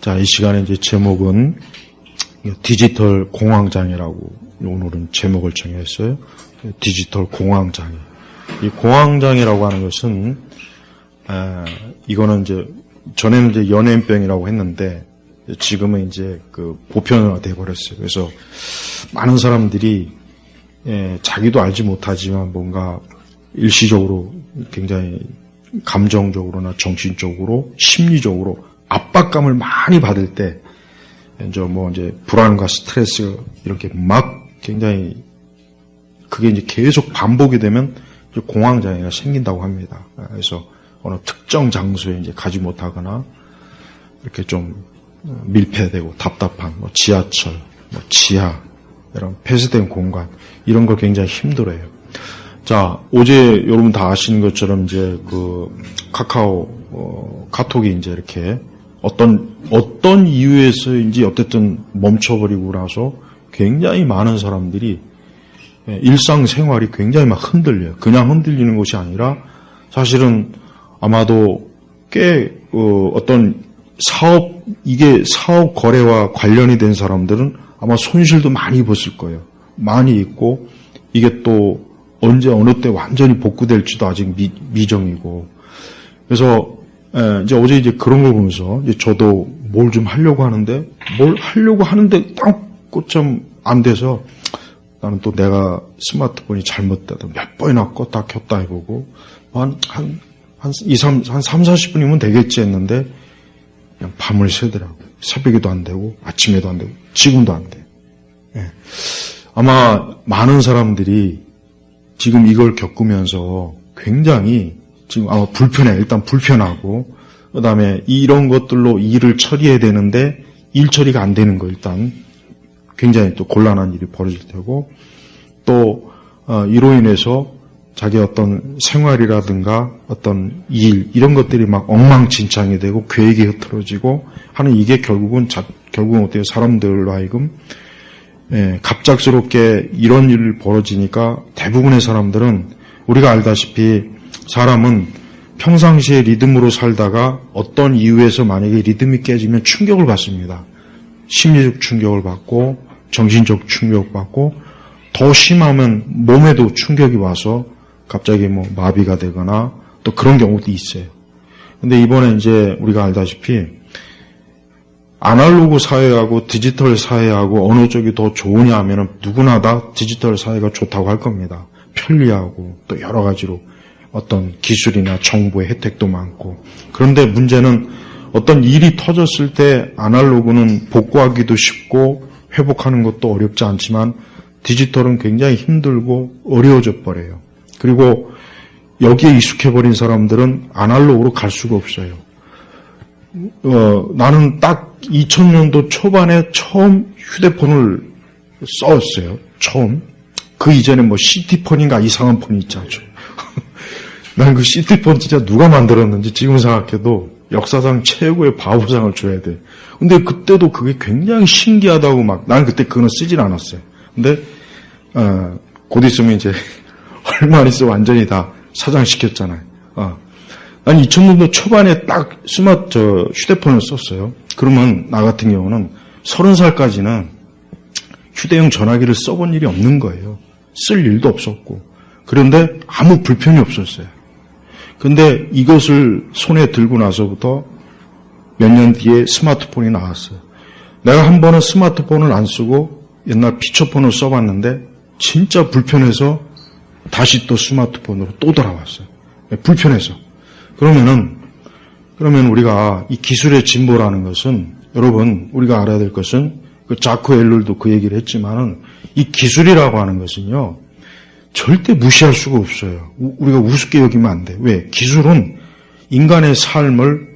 자, 이 시간에 이제 제목은 디지털 공황장애라고 오늘은 제목을 정했어요. 디지털 공황장애. 이 공황장애라고 하는 것은, 이거는 이제, 전에는 이제 연예인병이라고 했는데, 지금은 이제 그 보편화가 돼버렸어요. 그래서 많은 사람들이, 자기도 알지 못하지만 뭔가 일시적으로 굉장히 감정적으로나 정신적으로, 심리적으로 압박감을 많이 받을 때, 이제 불안과 스트레스 이렇게 막 굉장히 그게 이제 계속 반복이 되면 이제 공황장애가 생긴다고 합니다. 그래서 어느 특정 장소에 이제 가지 못하거나 이렇게 좀 밀폐되고 답답한 지하철, 지하 이런 폐쇄된 공간 이런 걸 굉장히 힘들어해요. 자, 어제 여러분 다 아시는 것처럼 이제 그 카톡이 이제 이렇게 어떤 이유에서인지 어쨌든 멈춰버리고 나서 굉장히 많은 사람들이 일상생활이 굉장히 막 흔들려요. 그냥 흔들리는 것이 아니라 사실은 아마도 꽤 어떤 사업 거래와 관련이 된 사람들은 아마 손실도 많이 입었을 거예요. 많이 있고 이게 또 언제 어느 때 완전히 복구될지도 아직 미정이고 그래서 이제 어제 이제 그런 걸 보면서 이제 저도 뭘 좀 하려고 하는데 딱 꽂점 안 돼서 나는 또 내가 스마트폰이 잘못되다 몇 번이나 껐다 켰다 해보고 한 40분이면 되겠지 했는데 그냥 밤을 새더라고. 새벽에도 안 되고 아침에도 안 되고 지금도 안 돼. 아마 많은 사람들이 지금 이걸 겪으면서 굉장히 지금 아마 일단 불편하고, 그 다음에 이런 것들로 일을 처리해야 되는데, 일 처리가 안 되는 거, 일단. 굉장히 또 곤란한 일이 벌어질 테고, 또, 이로 인해서 자기 어떤 생활이라든가 어떤 일, 이런 것들이 막 엉망진창이 되고, 계획이 흐트러지고 하는 이게 결국은 어때요? 사람들로 하여금, 갑작스럽게 이런 일이 벌어지니까 대부분의 사람들은 우리가 알다시피 사람은 평상시에 리듬으로 살다가 어떤 이유에서 만약에 리듬이 깨지면 충격을 받습니다. 심리적 충격을 받고 정신적 충격을 받고 더 심하면 몸에도 충격이 와서 갑자기 마비가 되거나 또 그런 경우도 있어요. 근데 이번에 이제 우리가 알다시피 아날로그 사회하고 디지털 사회하고 어느 쪽이 더 좋으냐 하면은 누구나 다 디지털 사회가 좋다고 할 겁니다. 편리하고 또 여러 가지로 어떤 기술이나 정보의 혜택도 많고. 그런데 문제는 어떤 일이 터졌을 때 아날로그는 복구하기도 쉽고 회복하는 것도 어렵지 않지만 디지털은 굉장히 힘들고 어려워져 버려요. 그리고 여기에 익숙해버린 사람들은 아날로그로 갈 수가 없어요. 나는 딱 2000년도 초반에 처음 휴대폰을 썼어요. 처음. 그 이전에 시티폰인가 이상한 폰이 있잖아요. 난 그 시티폰 진짜 누가 만들었는지 지금 생각해도 역사상 최고의 바보상을 줘야 돼. 근데 그때도 그게 굉장히 신기하다고 나는 그때 그거는 쓰질 않았어요. 근데, 곧 있으면 이제, 얼마 안 있어 완전히 다 사장시켰잖아요. 난 2000년도 초반에 딱 휴대폰을 썼어요. 그러면 나 같은 경우는 30살까지는 휴대용 전화기를 써본 일이 없는 거예요. 쓸 일도 없었고. 그런데 아무 불편이 없었어요. 근데 이것을 손에 들고 나서부터 몇 년 뒤에 스마트폰이 나왔어요. 내가 한 번은 스마트폰을 안 쓰고 옛날 피처폰을 써봤는데 진짜 불편해서 다시 또 스마트폰으로 또 돌아왔어요. 불편해서. 그러면 우리가 이 기술의 진보라는 것은 여러분 우리가 알아야 될 것은 그 자크 엘룰도 그 얘기를 했지만은 이 기술이라고 하는 것은요 절대 무시할 수가 없어요. 우리가 우습게 여기면 안 돼. 왜? 기술은 인간의 삶을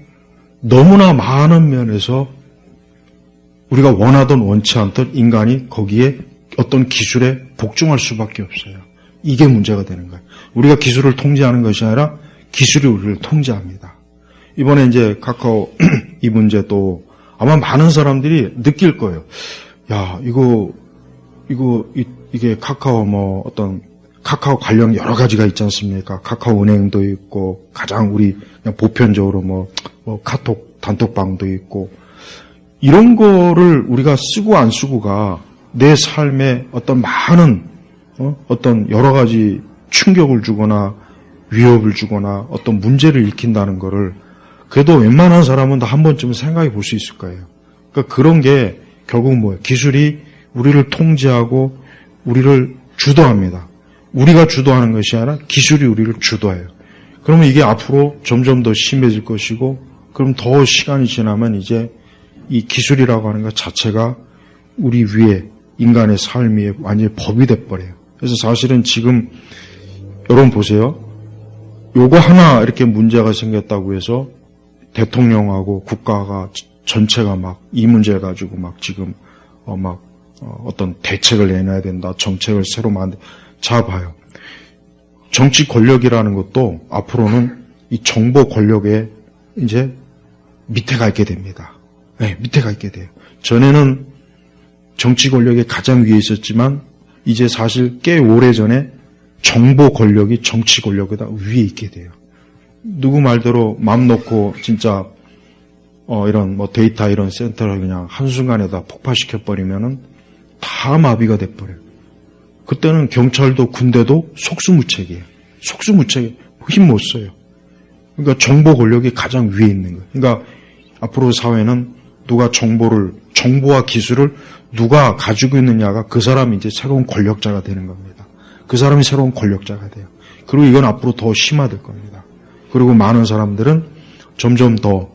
너무나 많은 면에서 우리가 원하든 원치 않든 인간이 거기에 어떤 기술에 복종할 수밖에 없어요. 이게 문제가 되는 거예요. 우리가 기술을 통제하는 것이 아니라 기술이 우리를 통제합니다. 이번에 이제 카카오 이 문제도 아마 많은 사람들이 느낄 거예요. 야, 이게 카카오 어떤 카카오 관련 여러 가지가 있지 않습니까? 카카오 은행도 있고, 가장 우리 그냥 보편적으로 카톡 단톡방도 있고, 이런 거를 우리가 쓰고 안 쓰고가 내 삶에 어떤 많은 어떤 여러 가지 충격을 주거나 위협을 주거나 어떤 문제를 일으킨다는 거를 그래도 웬만한 사람은 다 한 번쯤은 생각해 볼 수 있을 거예요. 그러니까 그런 게 결국 뭐예요? 기술이 우리를 통제하고 우리를 주도합니다. 우리가 주도하는 것이 아니라 기술이 우리를 주도해요. 그러면 이게 앞으로 점점 더 심해질 것이고, 그럼 더 시간이 지나면 이제 이 기술이라고 하는 것 자체가 우리 위에 인간의 삶 위에 완전히 법이 돼버려요. 그래서 사실은 지금 여러분 보세요. 요거 하나 이렇게 문제가 생겼다고 해서 대통령하고 국가가 전체가 막 이 문제 가지고 막 지금 어떤 대책을 내놔야 된다. 정책을 새로 만들. 자 봐요. 정치 권력이라는 것도 앞으로는 이 정보 권력에 이제 밑에가 있게 됩니다. 네, 밑에가 있게 돼요. 전에는 정치 권력이 가장 위에 있었지만 이제 사실 꽤 오래전에 정보 권력이 정치 권력보다 위에 있게 돼요. 누구 말대로 맘 놓고 진짜 이런 뭐 데이터 이런 센터를 그냥 한순간에 다 폭파시켜 버리면은 다 마비가 돼 버려요. 그때는 경찰도 군대도 속수무책이에요. 속수무책에 힘 못 써요. 그러니까 정보 권력이 가장 위에 있는 거예요. 그러니까 앞으로 사회는 누가 정보와 기술을 누가 가지고 있느냐가 그 사람이 이제 새로운 권력자가 되는 겁니다. 그 사람이 새로운 권력자가 돼요. 그리고 이건 앞으로 더 심화될 겁니다. 그리고 많은 사람들은 점점 더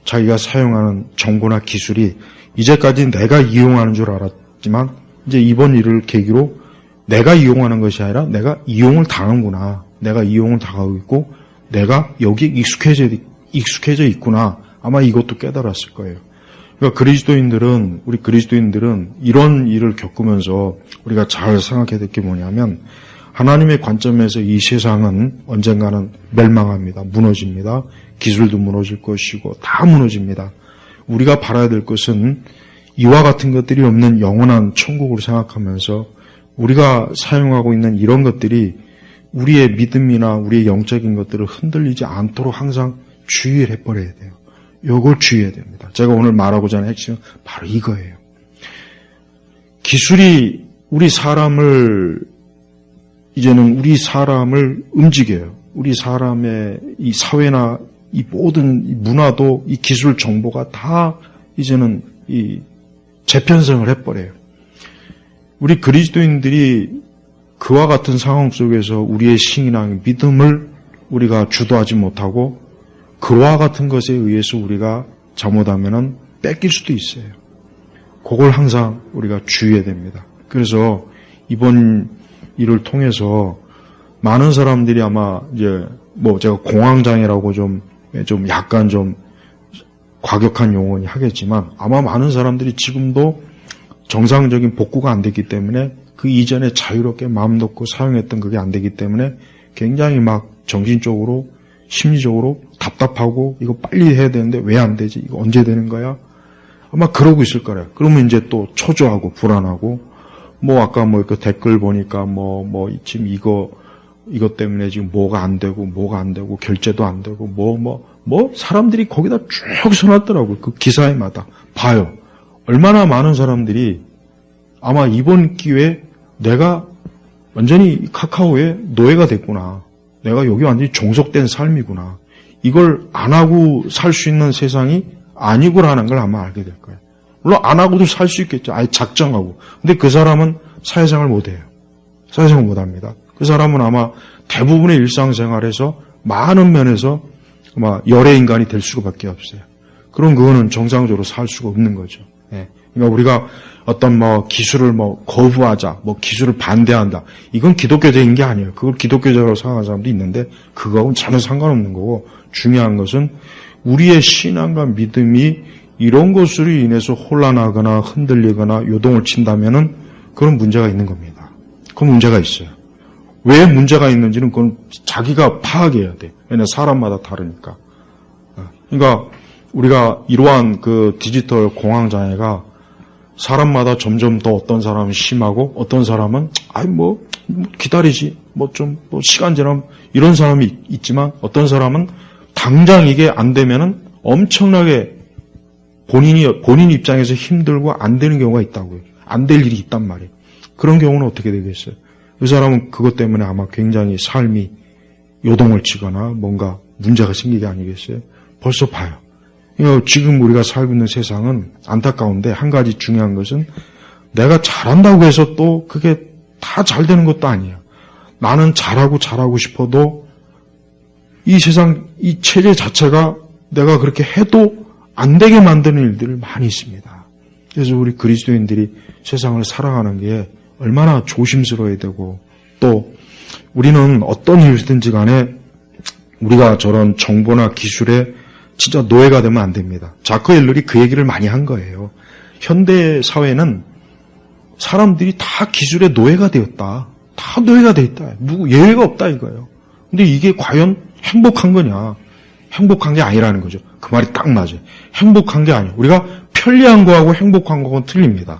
자기가 사용하는 정보나 기술이 이제까지 내가 이용하는 줄 알았지만 이제 이번 일을 계기로 내가 이용하는 것이 아니라 내가 이용을 당하는구나. 내가 이용을 당하고 있고 내가 여기 익숙해져 있구나. 아마 이것도 깨달았을 거예요. 그러니까 우리 그리스도인들은 이런 일을 겪으면서 우리가 잘 생각해야 될 게 뭐냐면 하나님의 관점에서 이 세상은 언젠가는 멸망합니다. 무너집니다. 기술도 무너질 것이고 다 무너집니다. 우리가 바라야 될 것은 이와 같은 것들이 없는 영원한 천국을 생각하면서 우리가 사용하고 있는 이런 것들이 우리의 믿음이나 우리의 영적인 것들을 흔들리지 않도록 항상 주의를 해버려야 돼요. 이걸 주의해야 됩니다. 제가 오늘 말하고자 하는 핵심은 바로 이거예요. 기술이 이제는 우리 사람을 움직여요. 우리 사람의 이 사회나 이 모든 문화도 이 기술 정보가 다 이제는 이 재편성을 해버려요. 우리 그리스도인들이 그와 같은 상황 속에서 우리의 신앙, 믿음을 우리가 주도하지 못하고 그와 같은 것에 의해서 우리가 잘못하면은 뺏길 수도 있어요. 그걸 항상 우리가 주의해야 됩니다. 그래서 이번 일을 통해서 많은 사람들이 아마 이제 제가 공황장애라고 좀 약간 좀 과격한 용어니 하겠지만 아마 많은 사람들이 지금도 정상적인 복구가 안 됐기 때문에 그 이전에 자유롭게 마음 놓고 사용했던 그게 안 되기 때문에 굉장히 막 정신적으로 심리적으로 답답하고 이거 빨리 해야 되는데 왜 안 되지? 이거 언제 되는 거야? 아마 그러고 있을 거래요. 그러면 이제 또 초조하고 불안하고 아까 그 댓글 보니까 지금 이것 때문에 지금 뭐가 안 되고 결제도 안 되고 사람들이 거기다 쭉 써놨더라고요. 그 기사에마다 봐요. 얼마나 많은 사람들이 아마 이번 기회에 내가 완전히 카카오의 노예가 됐구나. 내가 여기 완전히 종속된 삶이구나. 이걸 안 하고 살 수 있는 세상이 아니구라는 걸 아마 알게 될 거예요. 물론 안 하고도 살 수 있겠죠. 아예 작정하고. 근데 그 사람은 사회생활 못해요. 사회생활 못합니다. 그 사람은 아마 대부분의 일상생활에서 많은 면에서 아마 열애인간이 될 수밖에 없어요. 그럼 그거는 정상적으로 살 수가 없는 거죠. 예. 그러니까 우리가 어떤 기술을 거부하자, 기술을 반대한다. 이건 기독교적인 게 아니에요. 그걸 기독교적으로 생각하는 사람도 있는데 그거하고는 전혀 상관없는 거고 중요한 것은 우리의 신앙과 믿음이 이런 것으로 인해서 혼란하거나 흔들리거나 요동을 친다면은 그런 문제가 있는 겁니다. 그 문제가 있어요. 왜 문제가 있는지는 그건 자기가 파악해야 돼. 왜냐하면 사람마다 다르니까. 그러니까 우리가 이러한 그 디지털 공황장애가 사람마다 점점 더 어떤 사람은 심하고 어떤 사람은 기다리지 시간 지나면 이런 사람이 있지만 어떤 사람은 당장 이게 안 되면은 엄청나게 본인 입장에서 힘들고 안 되는 경우가 있다고요. 안 될 일이 있단 말이에요. 그런 경우는 어떻게 되겠어요? 그 사람은 그것 때문에 아마 굉장히 삶이 요동을 치거나 뭔가 문제가 생기게 아니겠어요? 벌써 봐요. 지금 우리가 살고 있는 세상은 안타까운데 한 가지 중요한 것은 내가 잘한다고 해서 또 그게 다 잘 되는 것도 아니에요. 나는 잘하고 싶어도 이 세상, 이 체제 자체가 내가 그렇게 해도 안 되게 만드는 일들이 많이 있습니다. 그래서 우리 그리스도인들이 세상을 살아가는 게 얼마나 조심스러워야 되고 또 우리는 어떤 일이든지 간에 우리가 저런 정보나 기술에 진짜 노예가 되면 안 됩니다. 자크 엘럴이 그 얘기를 많이 한 거예요. 현대 사회는 사람들이 다 기술의 노예가 되었다. 다 노예가 되어 있다. 누구 예외가 없다 이거예요. 근데 이게 과연 행복한 거냐? 행복한 게 아니라는 거죠. 그 말이 딱 맞아요. 행복한 게 아니에요. 우리가 편리한 거하고 행복한 거하고는 틀립니다.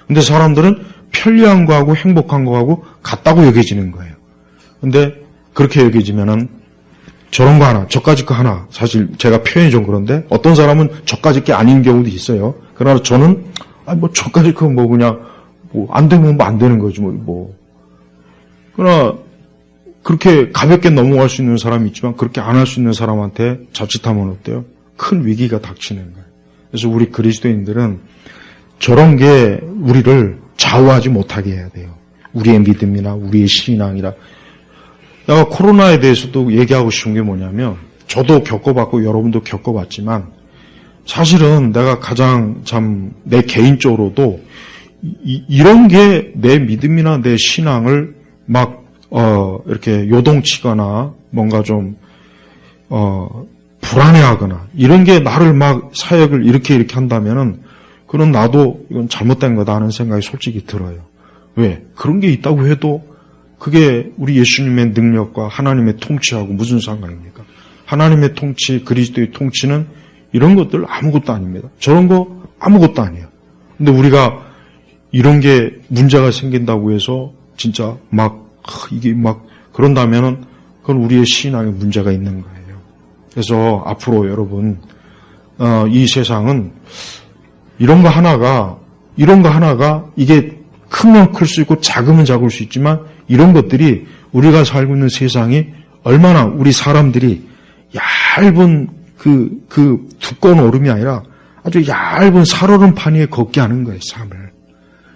근데 사람들은 편리한 거하고 행복한 거하고 같다고 여겨지는 거예요. 근데 그렇게 여겨지면은 저런 거 하나, 저까지 거 하나, 사실 제가 표현이 좀 그런데 어떤 사람은 저까지 게 아닌 경우도 있어요. 그러나 저는 저까지 거 그냥 안 되면 안 되는 거지 그러나 그렇게 가볍게 넘어갈 수 있는 사람이 있지만 그렇게 안 할 수 있는 사람한테 자칫하면 어때요? 큰 위기가 닥치는 거예요. 그래서 우리 그리스도인들은 저런 게 우리를 좌우하지 못하게 해야 돼요. 우리의 믿음이나 우리의 신앙이라. 내가 코로나에 대해서도 얘기하고 싶은 게 뭐냐면 저도 겪어봤고 여러분도 겪어봤지만 사실은 내가 가장 참 내 개인적으로도 이런 게 내 믿음이나 내 신앙을 막 이렇게 요동치거나 뭔가 좀 불안해하거나 이런 게 나를 막 사역을 이렇게 한다면은 그럼 나도 이건 잘못된 거다 하는 생각이 솔직히 들어요. 왜? 그런 게 있다고 해도 그게 우리 예수님의 능력과 하나님의 통치하고 무슨 상관입니까? 하나님의 통치, 그리스도의 통치는 이런 것들 아무것도 아닙니다. 저런 거 아무것도 아니에요. 근데 우리가 이런 게 문제가 생긴다고 해서 진짜 이게 그런다면은 그건 우리의 신앙에 문제가 있는 거예요. 그래서 앞으로 여러분, 이 세상은 이런 거 하나가 이게 크면 클 수 있고 작으면 작을 수 있지만 이런 것들이 우리가 살고 있는 세상이 얼마나 우리 사람들이 얇은 그 두꺼운 얼음이 아니라 아주 얇은 살얼음판 위에 걷게 하는 거예요, 삶을.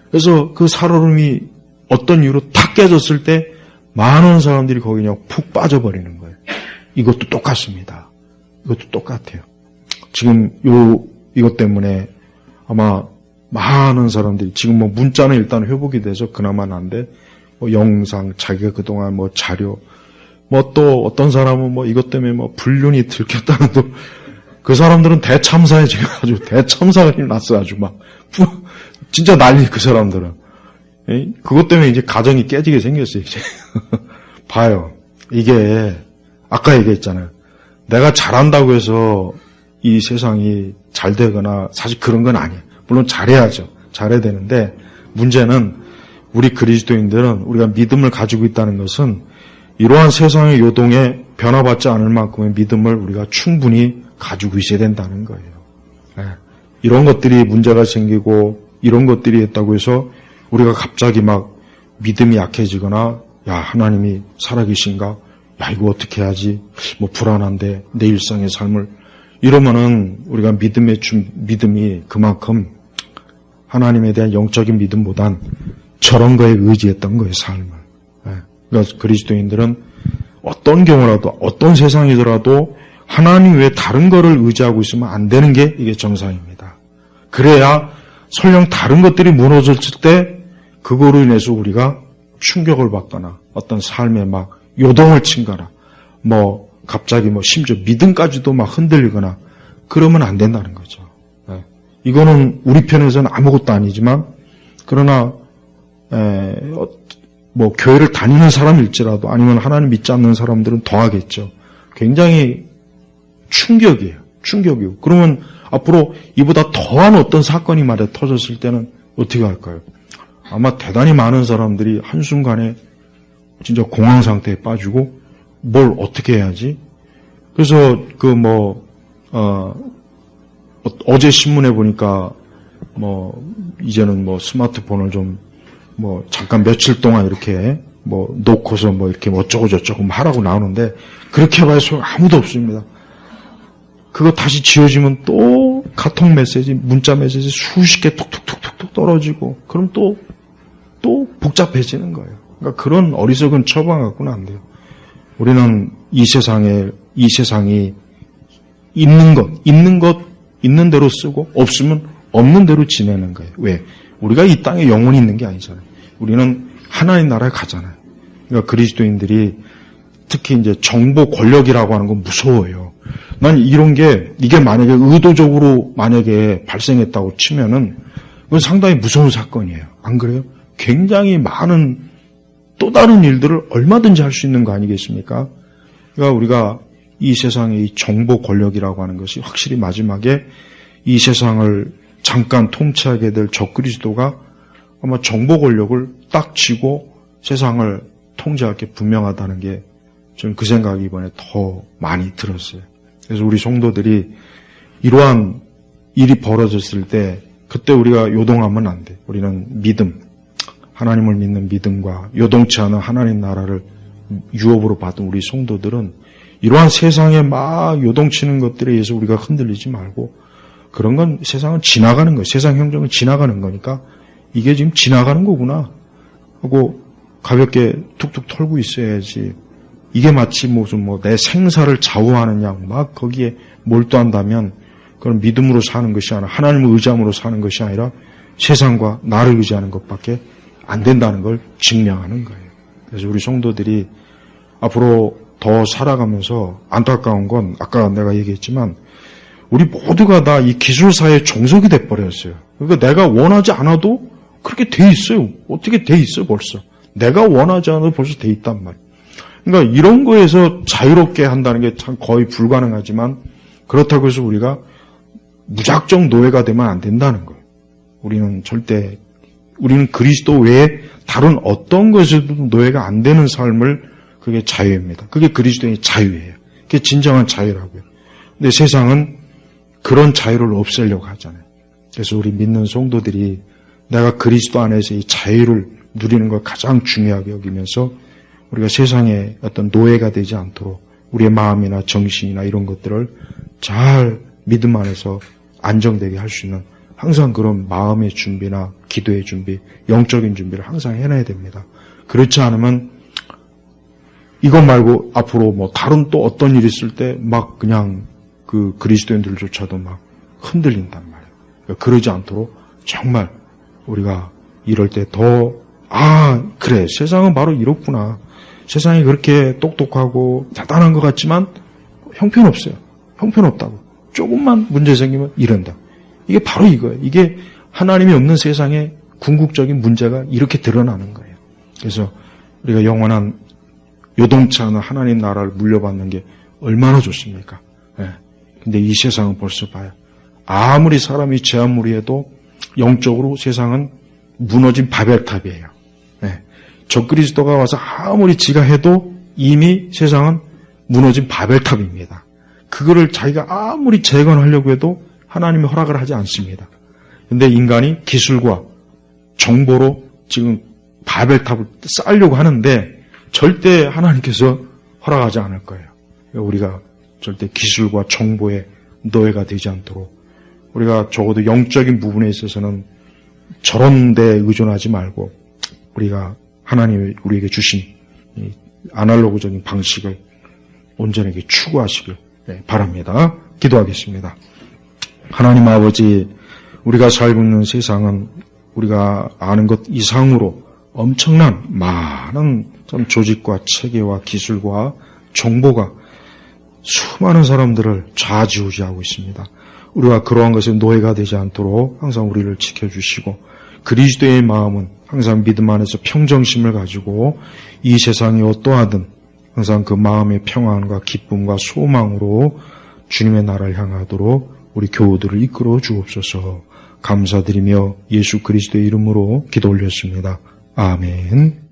그래서 그 살얼음이 어떤 이유로 탁 깨졌을 때 많은 사람들이 거기 그냥 푹 빠져버리는 거예요. 이것도 똑같습니다. 이것도 똑같아요. 지금 이것 때문에 아마 많은 사람들이 지금 문자는 일단 회복이 돼서 그나마 난데 영상, 자기가 그동안 자료, 또 어떤 사람은 이것 때문에 불륜이 들켰다는 도 그 사람들은 대참사에 지금 아주 대참사가 났어요. 아주 진짜 난리 그 사람들은. 그것 때문에 이제 가정이 깨지게 생겼어요, 이제. 봐요. 이게 아까 얘기했잖아요. 내가 잘한다고 해서 이 세상이 잘 되거나 사실 그런 건 아니에요. 물론 잘해야죠. 잘해야 되는데 문제는 우리 그리스도인들은 우리가 믿음을 가지고 있다는 것은 이러한 세상의 요동에 변화받지 않을 만큼의 믿음을 우리가 충분히 가지고 있어야 된다는 거예요. 이런 것들이 문제가 생기고 이런 것들이 있다고 해서 우리가 갑자기 믿음이 약해지거나 하나님이 살아계신가? 이거 어떻게 해야지? 불안한데 내 일상의 삶을 이러면은 우리가 믿음이 그만큼 하나님에 대한 영적인 믿음보단 저런 거에 의지했던 거예요, 삶을. 그러니까 그리스도인들은 어떤 경우라도, 어떤 세상이더라도 하나님 외에 다른 거를 의지하고 있으면 안 되는 게 이게 정상입니다. 그래야 설령 다른 것들이 무너졌을 때 그거로 인해서 우리가 충격을 받거나 어떤 삶에 요동을 친거나 갑자기 심지어 믿음까지도 흔들리거나 그러면 안 된다는 거죠. 이거는 우리 편에서는 아무것도 아니지만 그러나 교회를 다니는 사람일지라도 아니면 하나님 믿지 않는 사람들은 더하겠죠. 굉장히 충격이에요. 그러면 앞으로 이보다 더한 어떤 사건이 터졌을 때는 어떻게 할까요? 아마 대단히 많은 사람들이 한순간에 진짜 공황 상태에 빠지고 뭘 어떻게 해야지? 그래서 어제 신문에 보니까 이제는 스마트폰을 좀 잠깐 며칠 동안 이렇게 놓고서 이렇게 어쩌고 저쩌고 하라고 나오는데, 그렇게 해봐야 소용 아무도 없습니다. 그거 다시 지워지면 또 카톡 메시지, 문자 메시지 수십 개 툭툭툭툭 떨어지고, 그럼 또 복잡해지는 거예요. 그러니까 그런 어리석은 처방 갖고는 안 돼요. 우리는 이 세상이 있는 것 있는 대로 쓰고, 없으면 없는 대로 지내는 거예요. 왜? 우리가 이 땅에 영원히 있는 게 아니잖아요. 우리는 하나님 나라에 가잖아요. 그러니까 그리스도인들이 특히 이제 정보 권력이라고 하는 건 무서워요. 난 이게 만약에 의도적으로 만약에 발생했다고 치면은 그건 상당히 무서운 사건이에요. 안 그래요? 굉장히 많은 또 다른 일들을 얼마든지 할 수 있는 거 아니겠습니까? 그러니까 우리가 이 세상의 이 정보 권력이라고 하는 것이 확실히 마지막에 이 세상을 잠깐 통치하게 될 적그리스도가 아마 정보 권력을 딱 쥐고 세상을 통제할 게 분명하다는 게 저는 그 생각이 이번에 더 많이 들었어요. 그래서 우리 성도들이 이러한 일이 벌어졌을 때 그때 우리가 요동하면 안 돼. 우리는 믿음, 하나님을 믿는 믿음과 요동치 않은 하나님 나라를 유업으로 받은 우리 성도들은 이러한 세상에 막 요동치는 것들에 의해서 우리가 흔들리지 말고, 그런 건 세상은 지나가는 거예요. 세상 형정은 지나가는 거니까 이게 지금 지나가는 거구나 하고 가볍게 툭툭 털고 있어야지. 이게 마치 무슨 내 생사를 좌우하는 양 막 거기에 몰두한다면 그건 믿음으로 사는 것이 아니라 하나님을 의지함으로 사는 것이 아니라 세상과 나를 의지하는 것밖에 안 된다는 걸 증명하는 거예요. 그래서 우리 성도들이 앞으로 더 살아가면서 안타까운 건 아까 내가 얘기했지만 우리 모두가 다 이 기술사의 종속이 돼버렸어요. 그러니까 내가 원하지 않아도 그렇게 돼 있어요. 어떻게 돼 있어 벌써. 내가 원하지 않아도 벌써 돼 있단 말이에요. 그러니까 이런 거에서 자유롭게 한다는 게 참 거의 불가능하지만, 그렇다고 해서 우리가 무작정 노예가 되면 안 된다는 거예요. 우리는 그리스도 외에 다른 어떤 것에도 노예가 안 되는 삶을, 그게 자유입니다. 그게 그리스도의 자유예요. 그게 진정한 자유라고요. 근데 세상은 그런 자유를 없애려고 하잖아요. 그래서 우리 믿는 성도들이 내가 그리스도 안에서 이 자유를 누리는 걸 가장 중요하게 여기면서 우리가 세상에 어떤 노예가 되지 않도록 우리의 마음이나 정신이나 이런 것들을 잘 믿음 안에서 안정되게 할 수 있는 항상 그런 마음의 준비나 기도의 준비, 영적인 준비를 항상 해놔야 됩니다. 그렇지 않으면 이것 말고 앞으로 다른 또 어떤 일이 있을 때 막 그냥 그 그리스도인들조차도 막 흔들린단 말이에요. 그러니까 그러지 않도록 정말 우리가 이럴 때 그래, 세상은 바로 이렇구나. 세상이 그렇게 똑똑하고 대단한 것 같지만 형편없어요. 형편없다고. 조금만 문제 생기면 이런다. 이게 바로 이거예요. 이게 하나님이 없는 세상의 궁극적인 문제가 이렇게 드러나는 거예요. 그래서 우리가 영원한 요동치 않은 하나님 나라를 물려받는 게 얼마나 좋습니까? 근데 이 세상은 벌써 봐요. 아무리 사람이 제한무리해도 영적으로 세상은 무너진 바벨탑이에요. 적그리스도가 와서 아무리 지가 해도 이미 세상은 무너진 바벨탑입니다. 그거를 자기가 아무리 재건하려고 해도 하나님이 허락을 하지 않습니다. 근데 인간이 기술과 정보로 지금 바벨탑을 쌓으려고 하는데 절대 하나님께서 허락하지 않을 거예요. 우리가 절대 기술과 정보의 노예가 되지 않도록 우리가 적어도 영적인 부분에 있어서는 저런 데 의존하지 말고 우리가 하나님이 우리에게 주신 이 아날로그적인 방식을 온전하게 추구하시길 바랍니다. 기도하겠습니다. 하나님 아버지, 우리가 살고 있는 세상은 우리가 아는 것 이상으로 엄청난 많은 조직과 체계와 기술과 정보가 수많은 사람들을 좌지우지하고 있습니다. 우리가 그러한 것에 노예가 되지 않도록 항상 우리를 지켜주시고, 그리스도의 마음은 항상 믿음 안에서 평정심을 가지고 이 세상이 어떠하든 항상 그 마음의 평안과 기쁨과 소망으로 주님의 나라를 향하도록 우리 교우들을 이끌어 주옵소서. 감사드리며 예수 그리스도의 이름으로 기도 올렸습니다. 아멘.